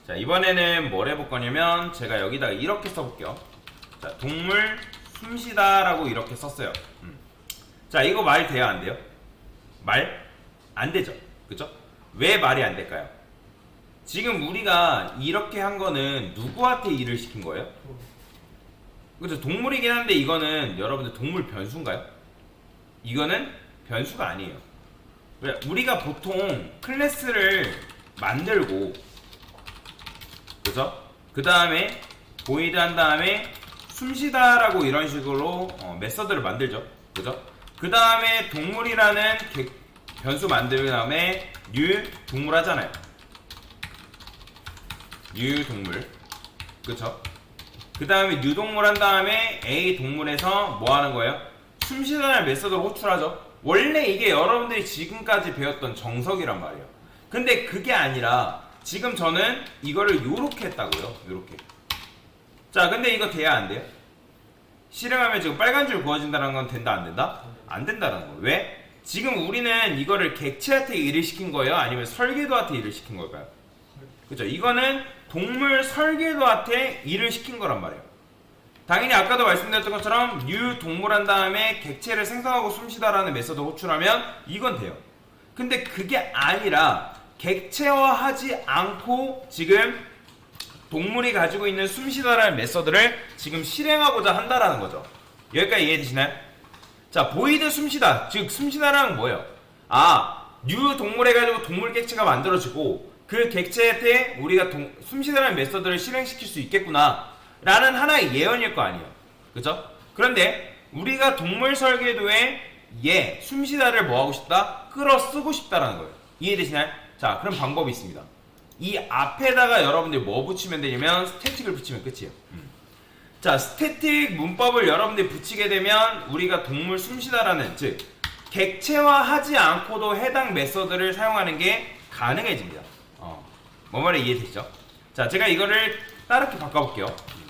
자, 이번에는 뭘 해볼 거냐면 제가 여기다가 이렇게 써볼게요. 자, 동물 숨쉬다라고 이렇게 썼어요. 자, 이거 말 돼요, 안 돼요? 말 안 되죠, 그죠? 왜 말이 안 될까요? 지금 우리가 이렇게 한 거는 누구한테 일을 시킨 거예요? 그죠? 동물이긴 한데 이거는 여러분들 동물 변수인가요? 이거는 변수가 아니에요. 우리가 보통 클래스를 만들고, 그죠? 그 다음에 보이드 한 다음에 숨쉬다라고 이런 식으로 메서드를 만들죠, 그죠? 그 다음에 동물이라는 변수 만든 다음에 new 동물 하잖아요. new 동물, 그쵸? 그 다음에 new 동물 한 다음에 a 동물에서 뭐 하는 거예요? 숨쉬다라는 메서드를 호출하죠. 원래 이게 여러분들이 지금까지 배웠던 정석이란 말이에요. 근데 그게 아니라 지금 저는 이거를 요렇게 했다고요. 요렇게. 자, 근데 이거 돼야 안 돼요? 실행하면 지금 빨간 줄 그어진다는 건 된다, 안 된다? 안 된다는 거예요. 왜? 지금 우리는 이거를 객체한테 일을 시킨 거예요? 아니면 설계도한테 일을 시킨 걸까요? 그죠? 이거는 동물 설계도한테 일을 시킨 거란 말이에요. 당연히 아까도 말씀드렸던 것처럼 new 동물 한 다음에 객체를 생성하고 숨쉬다라는 메서드 호출하면 이건 돼요. 근데 그게 아니라 객체화하지 않고 지금 동물이 가지고 있는 숨쉬다라는 메서드를 지금 실행하고자 한다라는 거죠. 여기까지 이해되시나요? 자, 보이드 숨쉬다, 즉 숨쉬다라는 뭐예요? new 동물 해가지고 동물 객체가 만들어지고 그 객체한테 우리가 숨쉬다라는 메서드를 실행시킬 수 있겠구나 라는 하나의 예언일 거 아니에요, 그죠? 그런데 우리가 동물 설계도에 숨쉬다를 뭐 하고 싶다? 끌어 쓰고 싶다라는 거예요. 이해되시나요? 자, 그럼 방법이 있습니다. 이 앞에다가 여러분들이 뭐 붙이면 되냐면 스태틱을 붙이면 끝이에요. 자, 스태틱 문법을 여러분들이 붙이게 되면 우리가 동물 숨쉬다라는, 즉 객체화하지 않고도 해당 메서드를 사용하는 게 가능해집니다. 뭐 말에 이해되시죠? 자, 제가 이거를 따르게 바꿔볼게요.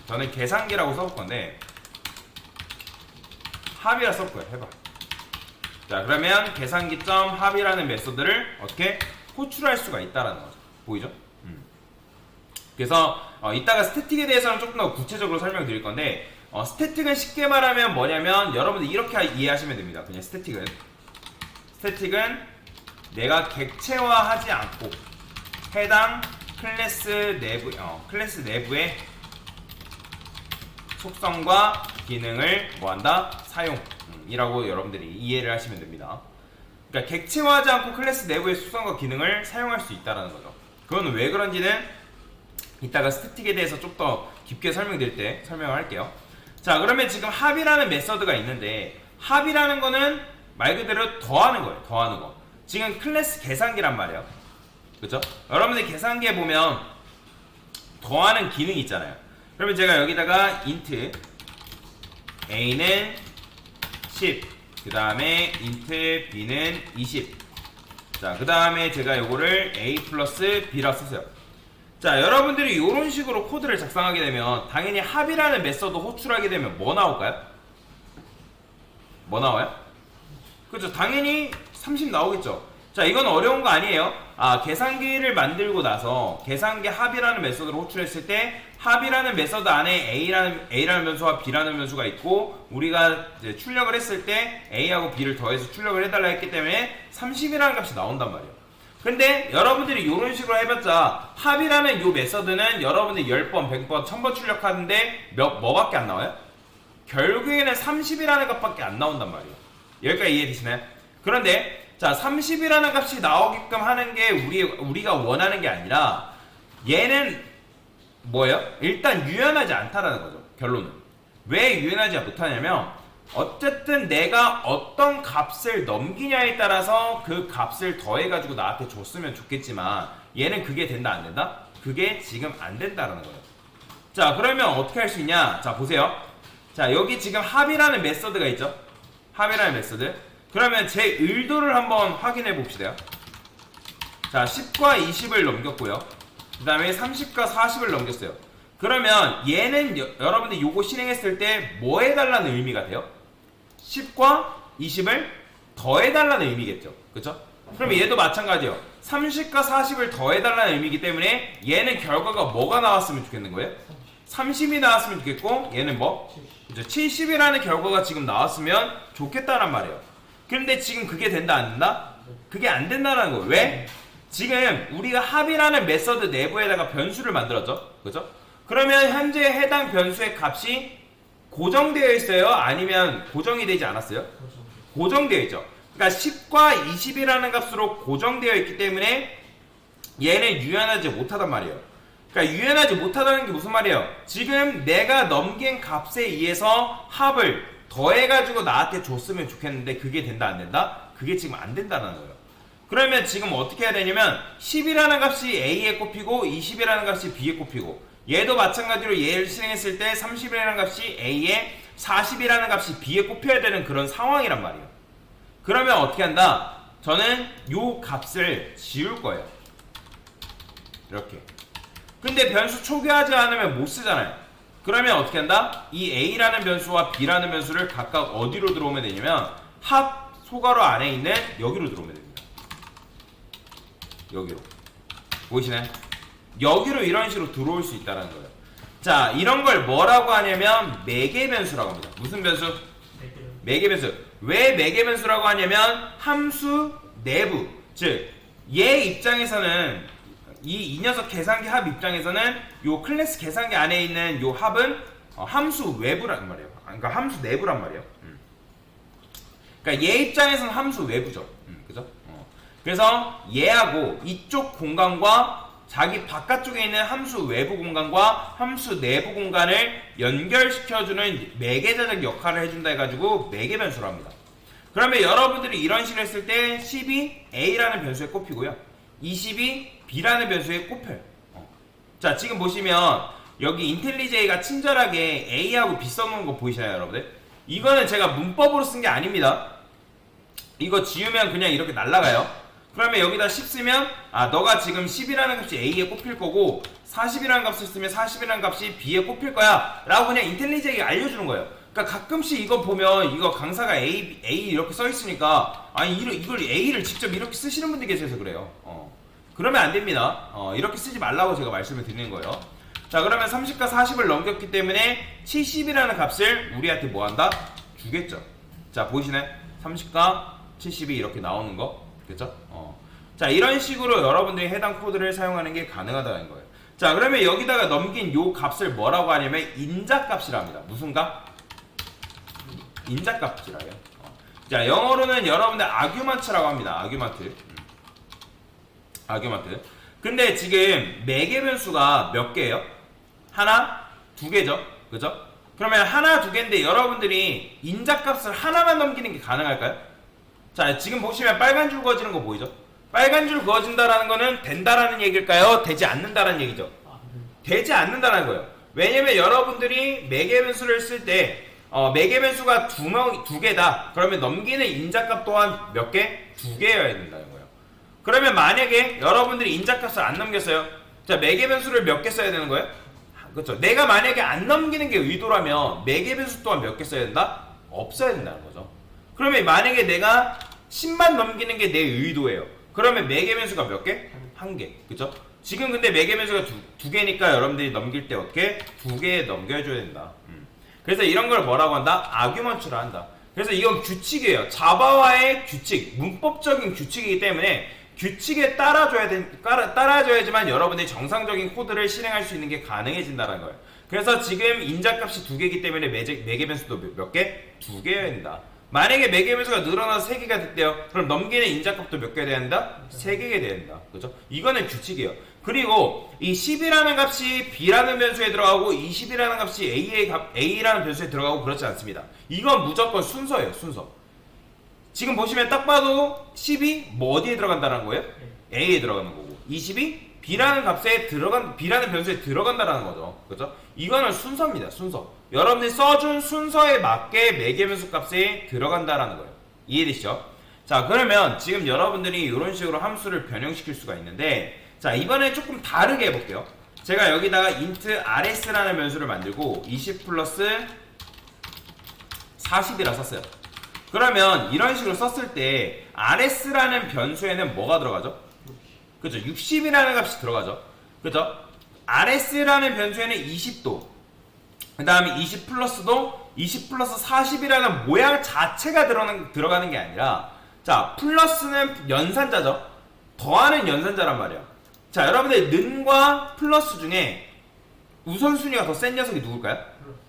저는 계산기라고 써볼 건데 합이라 써볼 거예요. 해봐. 자, 그러면 계산기.점 합이라는 메서드를 어떻게 호출할 수가 있다라는 거죠. 보이죠? 그래서 이따가 스태틱에 대해서는 조금 더 구체적으로 설명드릴 건데 스태틱은 쉽게 말하면 뭐냐면 여러분들 이렇게 이해하시면 됩니다. 그냥 스태틱은 내가 객체화하지 않고 해당 클래스 내부의 속성과 기능을 뭐한다? 사용이라고 여러분들이 이해를 하시면 됩니다. 그러니까 객체화하지 않고 클래스 내부의 속성과 기능을 사용할 수 있다는 거죠. 그건 왜 그런지는 이따가 스태틱에 대해서 좀 더 깊게 설명드릴 때 설명을 할게요. 자, 그러면 지금 합이라는 메서드가 있는데 합이라는 거는 말 그대로 더하는 거예요. 더하는 거. 지금 클래스 계산기란 말이에요. 그죠? 여러분들 계산기에 보면 더하는 기능이 있잖아요. 그러면 제가 여기다가 int a는 10, 그 다음에 int b는 20. 자, 그 다음에 제가 요거를 a 플러스 b라 쓰세요. 자, 여러분들이 이런 식으로 코드를 작성하게 되면 당연히 합이라는 메서드 호출하게 되면 뭐 나올까요? 뭐 나와요? 그렇죠. 당연히 30 나오겠죠. 자, 이건 어려운 거 아니에요. 계산기를 만들고 나서 계산기 합이라는 메서드를 호출했을 때 합이라는 메서드 안에 A라는 변수와 B라는 변수가 있고 우리가 이제 출력을 했을 때 A하고 B를 더해서 출력을 해달라 했기 때문에 30이라는 값이 나온단 말이에요. 근데 여러분들이 이런 식으로 해봤자 합이라는 이 메서드는 여러분들이 10번, 100번, 1000번 출력하는데 뭐밖에 안 나와요? 결국에는 30이라는 값밖에 안 나온단 말이에요. 여기까지 이해되시나요? 그런데 자, 30이라는 값이 나오게끔 하는 게 우리가 원하는 게 아니라 얘는 뭐예요? 일단 유연하지 않다라는 거죠. 결론은. 왜 유연하지 못하냐면 어쨌든 내가 어떤 값을 넘기냐에 따라서 그 값을 더해가지고 나한테 줬으면 좋겠지만 얘는 그게 된다 안 된다? 그게 지금 안 된다라는 거예요. 자, 그러면 어떻게 할 수 있냐? 자, 보세요. 자, 여기 지금 합이라는 메서드가 있죠? 합이라는 메서드. 그러면 제 의도를 한번 확인해 봅시다. 자, 10과 20을 넘겼고요. 그 다음에 30과 40을 넘겼어요. 그러면 얘는 여러분들 요거 실행했을 때 뭐 해달라는 의미가 돼요? 10과 20을 더해달라는 의미겠죠. 그쵸? 그러면 얘도 마찬가지예요. 30과 40을 더해달라는 의미이기 때문에 얘는 결과가 뭐가 나왔으면 좋겠는 거예요? 30이 나왔으면 좋겠고 얘는 뭐? 그죠? 70이라는 결과가 지금 나왔으면 좋겠다란 말이에요. 그런데 지금 그게 된다 안 된다? 그게 안 된다는 거예요. 왜? 지금 우리가 합이라는 메서드 내부에다가 변수를 만들었죠. 그죠? 그러면 현재 해당 변수의 값이 고정되어 있어요? 아니면 고정이 되지 않았어요? 고정되어 있죠. 그러니까 10과 20이라는 값으로 고정되어 있기 때문에 얘는 유연하지 못하단 말이에요. 그러니까 유연하지 못하다는 게 무슨 말이에요? 지금 내가 넘긴 값에 의해서 합을 더해가지고 나한테 줬으면 좋겠는데 그게 된다 안 된다? 그게 지금 안 된다는 거예요. 그러면 지금 어떻게 해야 되냐면 10이라는 값이 A에 꼽히고 20이라는 값이 B에 꼽히고 얘도 마찬가지로 얘를 실행했을 때 30이라는 값이 A에 40이라는 값이 B에 꼽혀야 되는 그런 상황이란 말이에요. 그러면 어떻게 한다? 저는 요 값을 지울 거예요. 이렇게. 근데 변수 초기화하지 않으면 못 쓰잖아요. 그러면 어떻게 한다? 이 A라는 변수와 B라는 변수를 각각 어디로 들어오면 되냐면 합 소괄호 안에 있는 여기로 들어오면 됩니다. 여기로. 보이시나요? 여기로 이런 식으로 들어올 수 있다는 거예요. 자, 이런 걸 뭐라고 하냐면 매개 변수라고 합니다. 무슨 변수? 매개 변수. 왜 매개 변수라고 하냐면 함수 내부, 즉 얘 입장에서는 이 녀석 계산기 합 입장에서는 요 클래스 계산기 안에 있는 요 합은 함수 외부란 말이에요. 그러니까 함수 내부란 말이에요. 그러니까 얘 입장에서는 함수 외부죠. 그죠? 그래서 얘하고 이쪽 공간과 자기 바깥쪽에 있는 함수 외부 공간과 함수 내부 공간을 연결시켜주는 매개자적 역할을 해준다 해가지고 매개 변수로 합니다. 그러면 여러분들이 이런 식으로 했을 때 10이 A라는 변수에 꼽히고요. 20이 B라는 변수에 꼽혀요. 자, 지금 보시면 여기 인텔리제이가 친절하게 A하고 B 써놓은 거 보이시나요, 여러분들? 이거는 제가 문법으로 쓴 게 아닙니다. 이거 지우면 그냥 이렇게 날아가요. 그러면 여기다 10 쓰면 너가 지금 10이라는 값이 A에 꼽힐 거고 40이라는 값을 쓰면 40이라는 값이 B에 꼽힐 거야 라고 그냥 인텔리제이가 알려주는 거예요. 그러니까 가끔씩 이거 보면 이거 강사가 A 이렇게 써 있으니까 아니 이걸 A를 직접 이렇게 쓰시는 분들이 계셔서 그래요. 그러면 안 됩니다. 이렇게 쓰지 말라고 제가 말씀을 드리는 거예요. 자, 그러면 30과 40을 넘겼기 때문에 70이라는 값을 우리한테 뭐 한다? 주겠죠. 자, 보이시나요? 30과 70이 이렇게 나오는 거. 그쵸? 자, 이런 식으로 여러분들이 해당 코드를 사용하는 게 가능하다는 거예요. 자, 그러면 여기다가 넘긴 요 값을 뭐라고 하냐면 인자값이라 합니다. 무슨 값? 인자값이라 해요. 자, 영어로는 여러분들 아규먼트라고 합니다. 아규먼트. 근데 지금 매개 변수가 몇 개예요? 하나, 두 개죠. 그죠? 그러면 하나, 두 개인데 여러분들이 인자값을 하나만 넘기는 게 가능할까요? 자, 지금 보시면 빨간 줄 그어지는 거 보이죠? 빨간 줄 그어진다라는 거는 된다라는 얘기일까요? 되지 않는다라는 얘기죠? 되지 않는다라는 거예요. 왜냐면 여러분들이 매개 변수를 쓸 때 매개 변수가 두 개다. 그러면 넘기는 인자값 또한 몇 개? 두 개여야 된다는 거예요. 그러면 만약에 여러분들이 인자값을 안 넘겼어요. 자, 매개 변수를 몇 개 써야 되는 거예요? 그렇죠. 내가 만약에 안 넘기는 게 의도라면 매개 변수 또한 몇 개 써야 된다? 없어야 된다는 거죠. 그러면 만약에 내가 10만 넘기는 게 내 의도예요. 그러면 매개 변수가 몇 개? 한 개. 그죠? 지금 근데 매개 변수가 두 개니까 여러분들이 넘길 때 어떻게? 두 개 넘겨줘야 된다. 그래서 이런 걸 뭐라고 한다? 아규먼트라 한다. 그래서 이건 규칙이에요. 자바와의 규칙, 문법적인 규칙이기 때문에 규칙에 따라줘야지만 여러분들이 정상적인 코드를 실행할 수 있는 게 가능해진다는 거예요. 그래서 지금 인자값이 두 개이기 때문에 매개 변수도 몇 개? 두 개여야 된다. 만약에 매개 변수가 늘어나서 3개가 됐대요. 그럼 넘기는 인자값도 몇 개 돼야 된다? 3개가 돼야 된다. 그죠? 이거는 규칙이에요. 그리고 이 10이라는 값이 B라는 변수에 들어가고 20이라는 값이 A라는 변수에 들어가고 그렇지 않습니다. 이건 무조건 순서예요. 순서. 지금 보시면 딱 봐도 10이 뭐 어디에 들어간다는 거예요? A에 들어가는 거고 20이 B라는 변수에 들어간다라는 거죠. 그죠? 이거는 순서입니다. 순서. 여러분들이 써준 순서에 맞게 매개변수 값에 들어간다라는 거예요. 이해되시죠? 자, 그러면 지금 여러분들이 이런 식으로 함수를 변형시킬 수가 있는데, 자, 이번에 조금 다르게 해볼게요. 제가 여기다가 int rs라는 변수를 만들고 20 플러스 40이라 썼어요. 그러면 이런 식으로 썼을 때 rs라는 변수에는 뭐가 들어가죠? 그죠? 60이라는 값이 들어가죠. 그죠? RS라는 변수에는 20도, 그 다음에 20 플러스도 20 플러스 40이라는 모양 자체가 들어가는 게 아니라, 자, 플러스는 연산자죠. 더하는 연산자란 말이에요. 자, 여러분들 는과 플러스 중에 우선순위가 더 센 녀석이 누굴까요?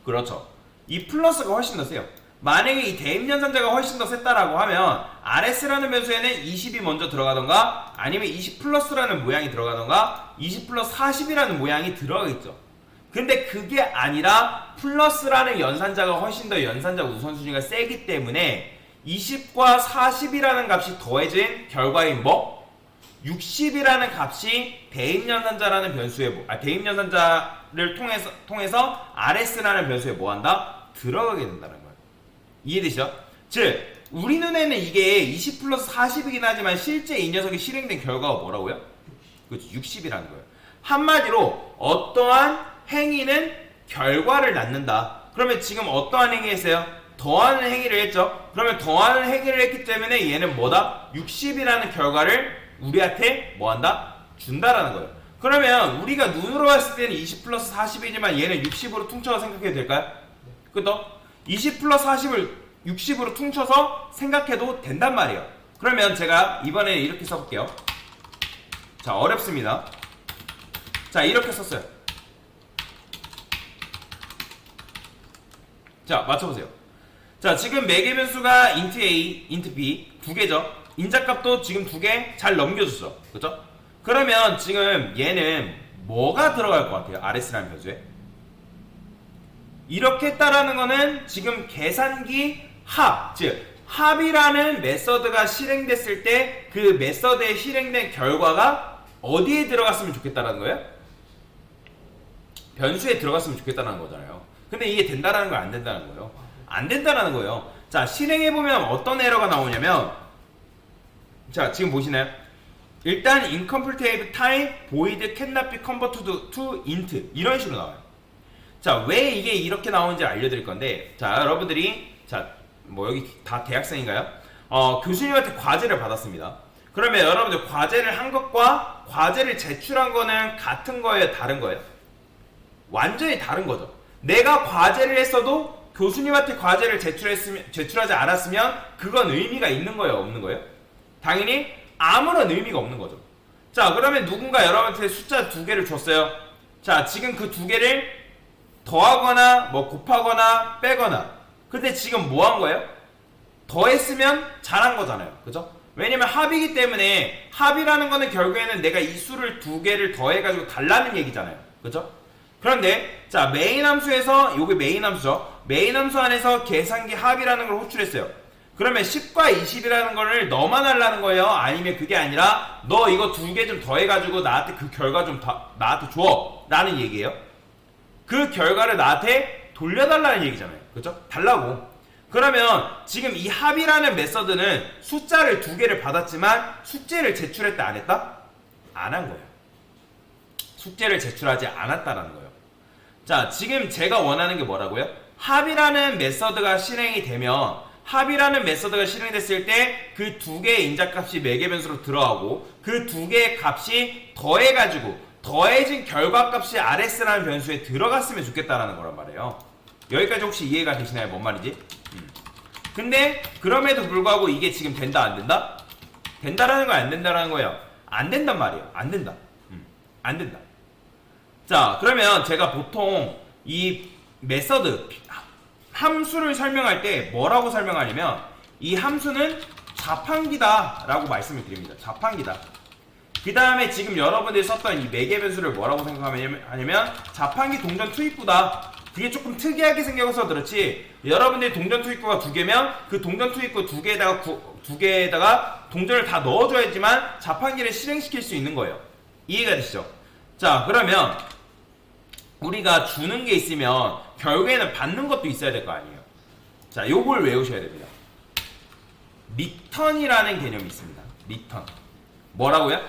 그렇죠. 이 플러스가 훨씬 더 세요. 만약에 이 대입연산자가 훨씬 더 셌다라고 하면 RS라는 변수에는 20이 먼저 들어가던가 아니면 20 플러스라는 모양이 들어가던가 20 플러스 40이라는 모양이 들어가겠죠. 근데 그게 아니라 플러스라는 연산자가 훨씬 더 연산자 우선순위가 세기 때문에 20과 40이라는 값이 더해진 결과인 뭐? 60이라는 값이 대입연산자라는 변수에 대입연산자를 통해서 RS라는 변수에 뭐한다? 들어가게 된다는 거예요. 이해되시죠? 즉 우리 눈에는 이게 20 플러스 40이긴 하지만 실제 이 녀석이 실행된 결과가 뭐라고요? 그렇죠. 60이라는 거예요. 한마디로 어떠한 행위는 결과를 낳는다. 그러면 지금 어떠한 행위 했어요? 더하는 행위를 했죠. 그러면 더하는 행위를 했기 때문에 얘는 뭐다? 60이라는 결과를 우리한테 뭐한다? 준다라는 거예요. 그러면 우리가 눈으로 봤을 때는 20 플러스 40이지만 얘는 60으로 퉁쳐서 생각해도 될까요? 그죠? 20 플러스 40을 60으로 퉁쳐서 생각해도 된단 말이에요. 그러면 제가 이번에 이렇게 써볼게요. 자, 어렵습니다. 자, 이렇게 썼어요. 자, 맞춰보세요. 자, 지금 매개 변수가 int a, int b 두 개죠. 인자값도 지금 두 개 잘 넘겨줬죠. 그죠? 그러면 지금 얘는 뭐가 들어갈 것 같아요? RS라는 변수에 이렇게 했다라는 거는 지금 계산기 합, 즉 합이라는 메서드가 실행됐을 때 그 메서드에 실행된 결과가 어디에 들어갔으면 좋겠다라는 거예요? 변수에 들어갔으면 좋겠다는 거잖아요. 근데 이게 된다라는 거 안 된다는 거예요. 안 된다라는 거예요. 자, 실행해보면 어떤 에러가 나오냐면, 자, 지금 보시나요? 일단 incomplete type void cannot be converted to int 이런 식으로 나와요. 자, 왜 이게 이렇게 나오는지 알려드릴 건데, 자, 여러분들이, 자, 뭐 여기 다 대학생인가요? 교수님한테 과제를 받았습니다. 그러면 여러분들 과제를 한 것과 과제를 제출한 거는 같은 거예요? 다른 거예요? 완전히 다른 거죠. 내가 과제를 했어도 교수님한테 과제를 제출하지 않았으면 그건 의미가 있는 거예요? 없는 거예요? 당연히 아무런 의미가 없는 거죠. 자, 그러면 누군가 여러분한테 숫자 두 개를 줬어요. 자, 지금 그 두 개를 더하거나 뭐 곱하거나 빼거나, 근데 지금 뭐 한 거예요? 더했으면 잘한 거잖아요. 그죠? 왜냐면 합이기 때문에 합이라는 거는 결국에는 내가 이 수를 두 개를 더해가지고 달라는 얘기잖아요. 그죠? 그런데 자, 메인 함수에서, 요게 메인 함수죠. 메인 함수 안에서 계산기 합이라는 걸 호출했어요. 그러면 10과 20이라는 거를 너만 하려는 거예요? 아니면 그게 아니라 너 이거 두 개 좀 더해가지고 나한테 그 결과 좀 나한테 줘 라는 얘기예요. 그 결과를 나한테 돌려달라는 얘기잖아요. 그죠? 달라고. 그러면 지금 이 합이라는 메서드는 숫자를 두 개를 받았지만 숙제를 제출했다 안 했다? 안 한 거예요. 숙제를 제출하지 않았다라는 거예요. 자, 지금 제가 원하는 게 뭐라고요? 합이라는 메서드가 실행이 되면, 합이라는 메서드가 실행됐을 때 그 두 개의 인자값이 매개 변수로 들어가고 그 두 개의 값이 더해가지고 더해진 결과값이 RS라는 변수에 들어갔으면 좋겠다라는 거란 말이에요. 여기까지 혹시 이해가 되시나요? 뭔 말인지? 근데 그럼에도 불구하고 이게 지금 된다 안 된다? 된다라는 거야 안 된다라는 거예요? 안 된단 말이에요. 안 된다. 안 된다. 자, 그러면 제가 보통 이 메서드 함수를 설명할 때 뭐라고 설명하냐면 이 함수는 자판기다 라고 말씀을 드립니다. 자판기다. 그 다음에 지금 여러분들이 썼던 이 매개 변수를 뭐라고 생각하냐면 자판기 동전 투입구다. 그게 조금 특이하게 생겨서 그렇지, 여러분들이 동전 투입구가 두 개면 그 동전 투입구 두 개에다가 동전을 다 넣어줘야지만 자판기를 실행시킬 수 있는 거예요. 이해가 되시죠? 자, 그러면 우리가 주는 게 있으면 결국에는 받는 것도 있어야 될 거 아니에요. 자, 요걸 외우셔야 됩니다. 리턴이라는 개념이 있습니다. 리턴. 뭐라고요?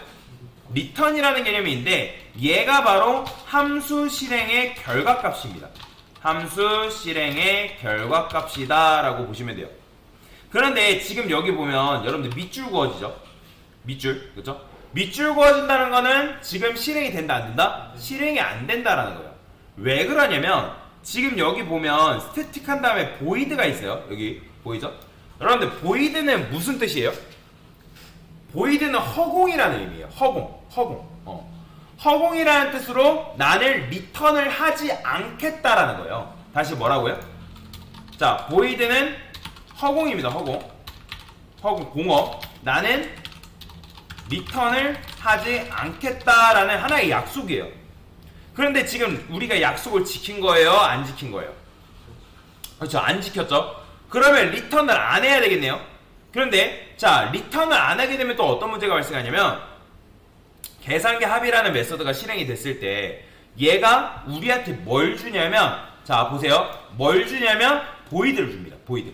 리턴이라는 개념이 있는데 얘가 바로 함수 실행의 결과값입니다. 함수 실행의 결과값이다 라고 보시면 돼요. 그런데 지금 여기 보면 여러분들 밑줄 그어지죠? 밑줄, 그죠? 밑줄 그어준다는 거는 지금 실행이 된다 안 된다? 실행이 안 된다라는 거예요. 왜 그러냐면 지금 여기 보면 스태틱 한 다음에 보이드가 있어요. 여기 보이죠? 여러분들 보이드는 무슨 뜻이에요? 보이드는 허공이라는 의미예요. 허공. 허공이라는 뜻으로 나는 리턴을 하지 않겠다라는 거예요. 다시 뭐라고요? 자, 보이드는 허공입니다. 허공, 공업. 나는 리턴을 하지 않겠다라는 하나의 약속이에요. 그런데 지금 우리가 약속을 지킨 거예요? 안 지킨 거예요? 그렇죠. 안 지켰죠. 그러면 리턴을 안 해야 되겠네요. 그런데 자, 리턴을 안 하게 되면 또 어떤 문제가 발생하냐면 계산기 합의라는 메서드가 실행이 됐을 때 얘가 우리한테 뭘 주냐면, 자 보세요, 뭘 주냐면 보이드를 줍니다. 보이드.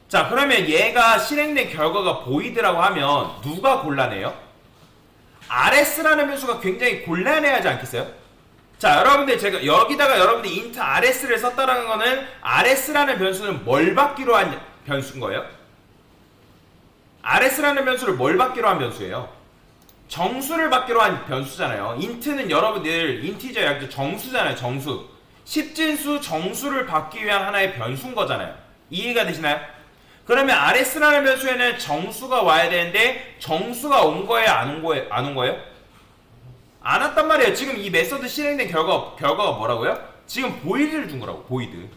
자, 그러면 얘가 실행된 결과가 보이드라고 하면 누가 곤란해요? RS라는 변수가 굉장히 곤란해하지 않겠어요? 자, 여러분들 제가 여기다가 여러분들 int RS를 썼다는 거는 RS라는 변수는 뭘 받기로 한 변수인 거예요? RS라는 변수를 뭘 받기로 한 변수예요? 정수를 받기로 한 변수잖아요. int는 여러분들 인티저 약자 정수잖아요. 정수. 10진수 정수를 받기 위한 하나의 변수인 거잖아요. 이해가 되시나요? 그러면 RS라는 변수에는 정수가 와야 되는데 정수가 온 거예요? 안 온 거예요? 안 왔단 말이에요. 지금 이 메서드 실행된 결과가 뭐라고요? 지금 보이드를 준 거라고. 보이드.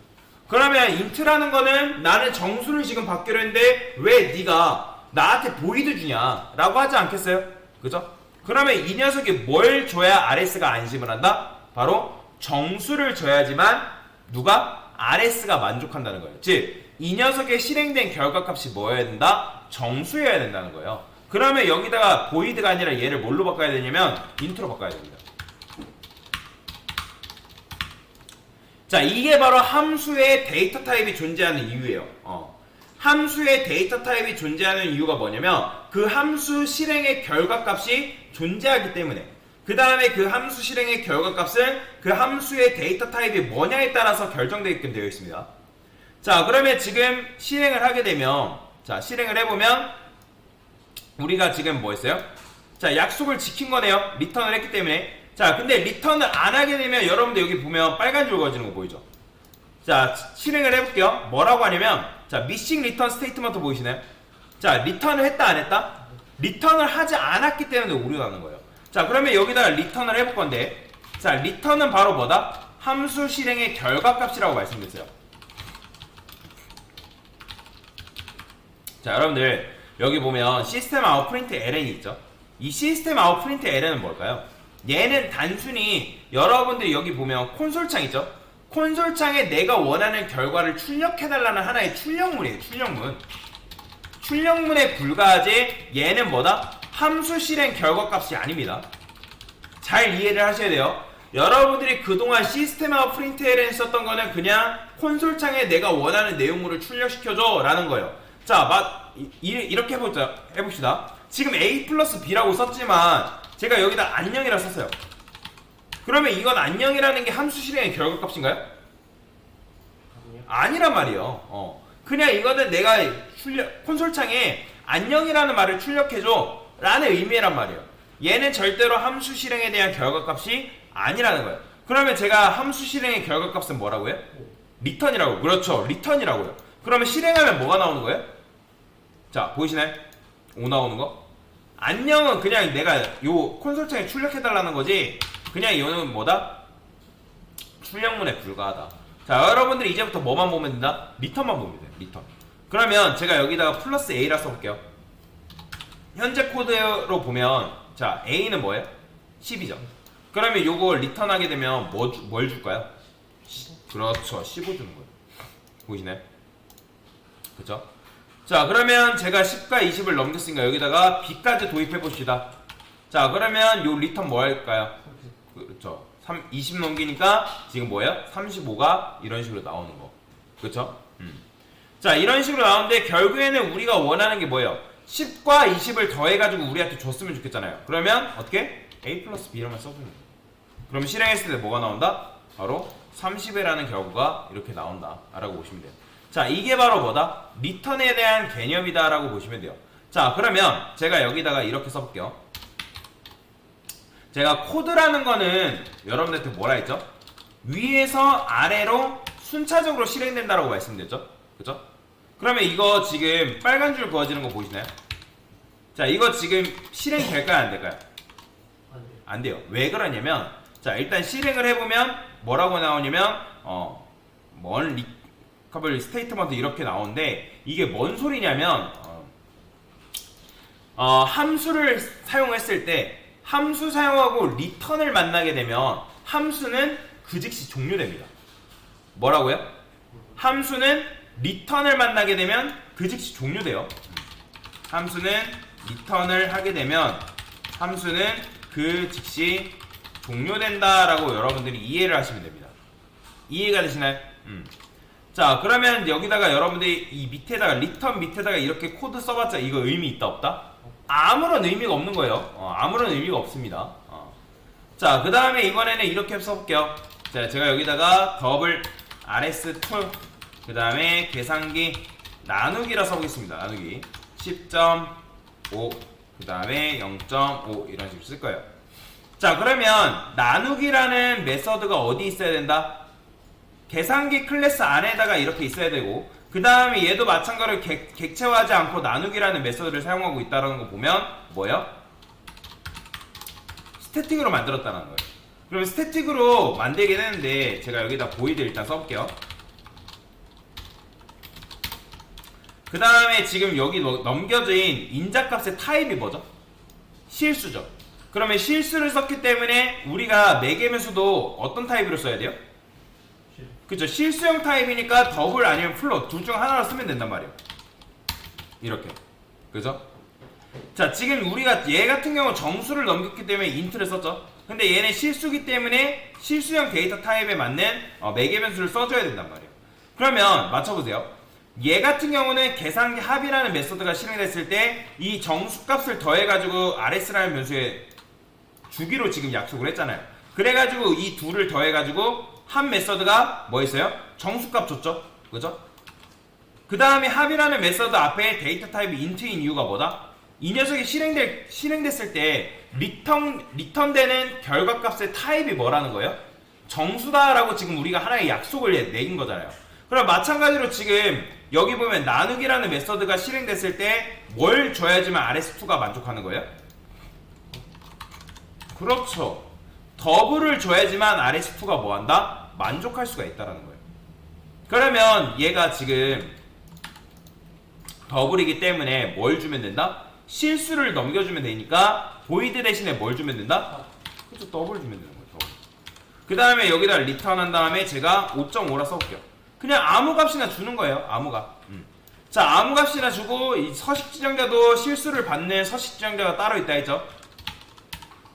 그러면 int라는 거는 나는 정수를 지금 받기로 했는데 왜 네가 나한테 보이드 주냐 라고 하지 않겠어요? 그죠? 그러면 이 녀석이 뭘 줘야 RS가 안심을 한다? 바로 정수를 줘야지만 누가? RS가 만족한다는 거예요. 즉 이 녀석의 실행된 결과값이 뭐여야 된다? 정수여야 된다는 거예요. 그러면 여기다가 보이드가 아니라 얘를 뭘로 바꿔야 되냐면 int로 바꿔야 됩니다. 자, 이게 바로 함수의 데이터 타입이 존재하는 이유예요. 함수의 데이터 타입이 존재하는 이유가 뭐냐면 그 함수 실행의 결과값이 존재하기 때문에, 그 다음에 그 함수 실행의 결과값은 그 함수의 데이터 타입이 뭐냐에 따라서 결정되게끔 되어 있습니다. 자, 그러면 지금 실행을 하게 되면, 자, 실행을 해보면 우리가 지금 뭐 했어요? 자, 약속을 지킨 거네요. 리턴을 했기 때문에. 자, 근데 리턴을 안 하게 되면 여러분들 여기 보면 빨간 줄 그어지는 거 보이죠? 자, 실행을 해볼게요. 뭐라고 하냐면, 자, 미싱 리턴 스테이트먼트 보이시나요? 자, 리턴을 했다 안 했다? 리턴을 하지 않았기 때문에 오류가 나는 거예요. 자, 그러면 여기다가 리턴을 해볼 건데, 자, 리턴은 바로 뭐다? 함수 실행의 결과값이라고 말씀드렸어요. 자, 여러분들 여기 보면 시스템 아웃 프린트 ln이 있죠. 이 시스템 아웃 프린트 ln은 뭘까요? 얘는 단순히 여러분들 여기 보면 콘솔창 있죠. 콘솔창에 내가 원하는 결과를 출력해달라는 하나의 출력문이에요. 출력문에 불과하지 얘는 뭐다? 함수 실행 결과값이 아닙니다. 잘 이해를 하셔야 돼요. 여러분들이 그동안 시스템 아웃 프린트 ln 썼던 거는 그냥 콘솔창에 내가 원하는 내용물을 출력시켜줘 라는 거예요. 자, 이렇게 해봅시다. 지금 A 플러스 B라고 썼지만 제가 여기다 안녕이라 썼어요. 그러면 이건 안녕이라는 게 함수 실행의 결과값인가요? 아니란 말이에요. 그냥 이거는 내가 콘솔창에 안녕이라는 말을 출력해줘 라는 의미란 말이에요. 얘는 절대로 함수 실행에 대한 결과값이 아니라는 거예요. 그러면 제가 함수 실행의 결과값은 뭐라고요? 리턴이라고. 그렇죠, 리턴이라고요. 그러면 실행하면 뭐가 나오는 거예요? 자, 보이시나요? 5 나오는 거? 안녕은 그냥 내가 요 콘솔창에 출력해달라는 거지, 그냥 이거는 뭐다? 출력문에 불과하다. 자, 여러분들 이제부터 뭐만 보면 된다? 리턴만 보면 돼요. 리턴. 그러면 제가 여기다가 플러스 A라 써볼게요. 현재 코드로 보면, 자, A는 뭐예요? 10이죠. 그러면 요거 리턴하게 되면 뭘 줄까요? 그렇죠, 15 주는 거예요. 보이시나요? 그쵸? 자, 그러면 제가 10과 20을 넘겼으니까 여기다가 B까지 도입해 봅시다. 자, 그러면 요 리턴 뭐 할까요? 그렇죠, 20 넘기니까 지금 뭐예요? 35가 이런 식으로 나오는 거. 그쵸? 자, 이런 식으로 나오는데 결국에는 우리가 원하는 게 뭐예요? 10과 20을 더해가지고 우리한테 줬으면 좋겠잖아요. 그러면 어떻게? A 플러스 B 이런만 써주는 거예요. 그럼 실행했을 때 뭐가 나온다? 바로 30회라는 결과가 이렇게 나온다 라고 보시면 돼요. 자, 이게 바로 뭐다? 리턴에 대한 개념이다 라고 보시면 돼요. 자, 그러면 제가 여기다가 이렇게 써볼게요. 제가 코드라는 거는 여러분들한테 뭐라 했죠? 위에서 아래로 순차적으로 실행된다라고 말씀드렸죠? 그죠? 그러면 이거 지금 빨간 줄 그어지는 거 보이시나요? 자, 이거 지금 실행될까요? 안 될까요? 안 돼요. 왜 그러냐면, 자, 일단 실행을 해보면 뭐라고 나오냐면, 뭔 리커버리 스테이트먼트 이렇게 나오는데, 이게 뭔 소리냐면, 함수를 사용했을 때, 함수 사용하고 리턴을 만나게 되면, 함수는 그 즉시 종료됩니다. 뭐라고요? 함수는 리턴을 만나게 되면 그 즉시 종료돼요. 함수는 리턴을 하게 되면 함수는 그 즉시 종료된다라고 여러분들이 이해를 하시면 됩니다. 이해가 되시나요? 자, 그러면 여기다가 여러분들이 이 밑에다가 리턴 밑에다가 이렇게 코드 써봤자 이거 의미 있다 없다? 아무런 의미가 없는 거예요. 아무런 의미가 없습니다. 자, 그 다음에 이번에는 이렇게 써볼게요. 자, 제가 여기다가 더블 rs2 그 다음에 계산기 나누기라 써보겠습니다. 나누기 10.5 그 다음에 0.5 이런 식으로 쓸 거예요. 자, 그러면 나누기라는 메서드가 어디 있어야 된다? 계산기 클래스 안에다가 이렇게 있어야 되고, 그 다음에 얘도 마찬가지로 객체화하지 않고 나누기라는 메서드를 사용하고 있다는 거 보면 뭐예요? 스태틱으로 만들었다는 거예요. 그럼 스태틱으로 만들게 되는데 제가 여기다 보이드 일단 써볼게요. 그 다음에 지금 여기 넘겨진 인자값의 타입이 뭐죠? 실수죠. 그러면 실수를 썼기 때문에 우리가 매개변수도 어떤 타입으로 써야 돼요? 그쵸, 실수형 타입이니까 더블 아니면 플롯 둘 중 하나로 쓰면 된단 말이에요. 이렇게. 그죠? 자, 지금 우리가 얘 같은 경우 정수를 넘겼기 때문에 인트를 썼죠. 근데 얘는 실수기 때문에 실수형 데이터 타입에 맞는 매개변수를 써줘야 된단 말이에요. 그러면 맞춰보세요. 얘 같은 경우는 계산기 합이라는 메소드가 실행됐을 때 이 정수값을 더해가지고 rs라는 변수에 주기로 지금 약속을 했잖아요. 그래가지고 이 둘을 더해가지고 합 메서드가 뭐 있어요? 정수값 줬죠? 그죠? 그 다음에 합이라는 메서드 앞에 데이터 타입이 int인 이유가 뭐다? 이 녀석이 실행됐을 때 리턴되는 결과값의 타입이 뭐라는 거예요? 정수다라고 지금 우리가 하나의 약속을 내긴 거잖아요. 그럼 마찬가지로 지금 여기 보면 나누기라는 메서드가 실행됐을 때 뭘 줘야지만 rs2가 만족하는 거예요? 그렇죠. 더블을 줘야지만 rs2가 뭐한다? 만족할 수가 있다라는 거예요. 그러면 얘가 지금 더블이기 때문에 뭘 주면 된다? 실수를 넘겨주면 되니까 보이드 대신에 뭘 주면 된다? 그렇죠. 더블 주면 되는 거예요. 더블. 그 다음에 여기다 리턴한 다음에 제가 5.5라 써볼게요. 그냥 아무 값이나 주는 거예요. 아무 값. 자, 아무 값이나 주고 이 서식 지정자도 실수를 받는 서식 지정자가 따로 있다 했죠.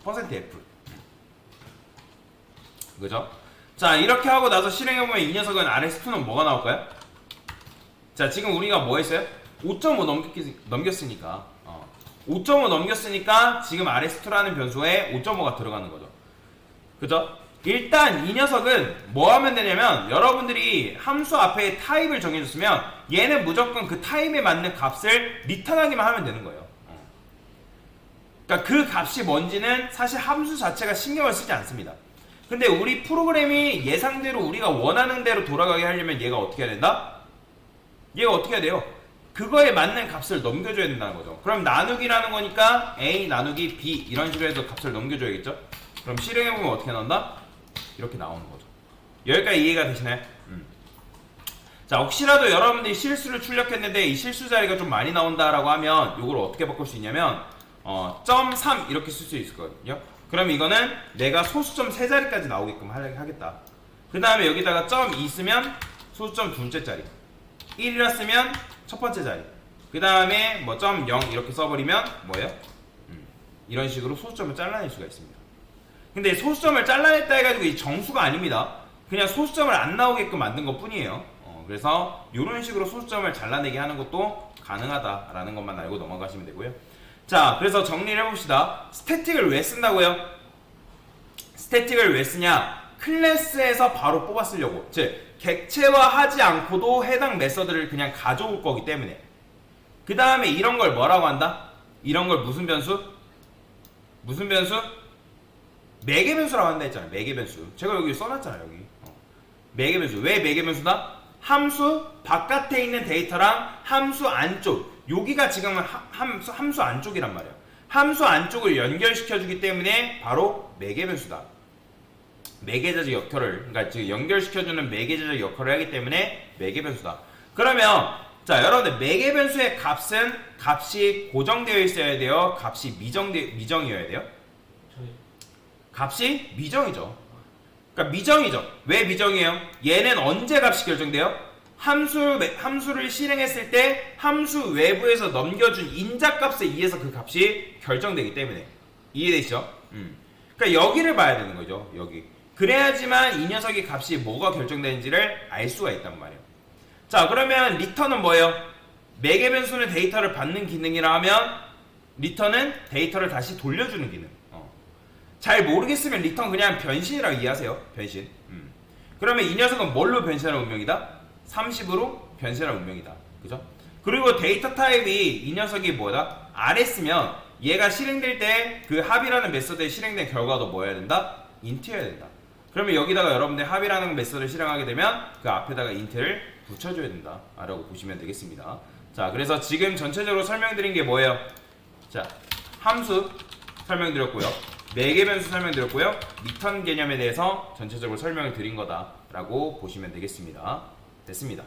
%f. 그죠? 자, 이렇게 하고 나서 실행해보면 이 녀석은 rs2는 뭐가 나올까요? 자, 지금 우리가 뭐 했어요? 5.5 넘겼으니까 5.5 넘겼으니까 지금 rs2라는 변수에 5.5가 들어가는 거죠. 그죠? 일단 이 녀석은 뭐 하면 되냐면 여러분들이 함수 앞에 타입을 정해줬으면 얘는 무조건 그 타입에 맞는 값을 리턴하기만 하면 되는 거예요. 그러니까 그 값이 뭔지는 사실 함수 자체가 신경을 쓰지 않습니다. 근데 우리 프로그램이 예상대로 우리가 원하는 대로 돌아가게 하려면 얘가 어떻게 해야 된다? 얘가 어떻게 해야 돼요? 그거에 맞는 값을 넘겨줘야 된다는 거죠. 그럼 나누기라는 거니까 A 나누기 B 이런 식으로 해서 값을 넘겨줘야겠죠? 그럼 실행해보면 어떻게 나온다? 이렇게 나오는 거죠. 여기까지 이해가 되시나요? 자, 혹시라도 여러분들이 실수를 출력했는데 이 실수 자리가 좀 많이 나온다라고 하면 이걸 어떻게 바꿀 수 있냐면 .3 이렇게 쓸 수 있거든요. 그럼 이거는 내가 소수점 3자리까지 나오게끔 하겠다. 그 다음에 여기다가 .2 쓰면 소수점 둘째 자리, 1이라 쓰면 첫 번째 자리, 그 다음에 뭐 .0 이렇게 써버리면 뭐예요? 이런 식으로 소수점을 잘라낼 수가 있습니다. 근데 소수점을 잘라냈다 해가지고 이 정수가 아닙니다. 그냥 소수점을 안 나오게끔 만든 것 뿐이에요. 그래서 이런 식으로 소수점을 잘라내게 하는 것도 가능하다라는 것만 알고 넘어가시면 되고요. 자, 그래서 정리를 해봅시다. 스태틱을 왜 쓴다고요? 스태틱을 왜 쓰냐? 클래스에서 바로 뽑아 쓰려고. 즉 객체화하지 않고도 해당 메서드를 그냥 가져올 거기 때문에. 그 다음에 이런 걸 뭐라고 한다? 이런 걸 무슨 변수? 무슨 변수? 매개 변수라고 한다 했잖아요. 매개 변수. 제가 여기 써놨잖아요. 여기. 매개 변수. 왜 매개 변수다? 함수 바깥에 있는 데이터랑 함수 안쪽. 여기가 지금은 함수 안쪽이란 말이에요. 함수 안쪽을 연결시켜주기 때문에 바로 매개 변수다. 매개자적 역할을, 그러니까 지금 연결시켜주는 매개자적 역할을 하기 때문에 매개 변수다. 그러면 자, 여러분들 매개 변수의 값이 고정되어 있어야 돼요? 값이 미정이어야 돼요? 값이 미정이죠. 그러니까 미정이죠. 왜 미정이에요? 얘는 언제 값이 결정돼요? 함수를 실행했을 때 함수 외부에서 넘겨준 인자값에 의해서 그 값이 결정되기 때문에. 이해되시죠? 그러니까 여기를 봐야 되는 거죠. 여기. 그래야지만 이 녀석의 값이 뭐가 결정되는지를 알 수가 있단 말이에요. 자, 그러면 리턴은 뭐예요? 매개 변수는 데이터를 받는 기능이라 하면 리턴은 데이터를 다시 돌려주는 기능. 잘 모르겠으면 리턴 그냥 변신이라고 이해하세요. 변신. 그러면 이 녀석은 뭘로 변신하는 운명이다? 30으로 변신하는 운명이다. 그죠? 그리고 데이터 타입이 이 녀석이 뭐다? RS면 얘가 실행될 때 그 합이라는 메서드에 실행된 결과도 뭐 해야 된다? 인트여야 된다. 그러면 여기다가 여러분들 합이라는 메서드를 실행하게 되면 그 앞에다가 인트를 붙여줘야 된다 라고 보시면 되겠습니다. 자, 그래서 지금 전체적으로 설명드린 게 뭐예요? 자, 함수 설명드렸고요, 매개 변수 설명드렸고요, 리턴 개념에 대해서 전체적으로 설명을 드린 거다 라고 보시면 되겠습니다. 됐습니다.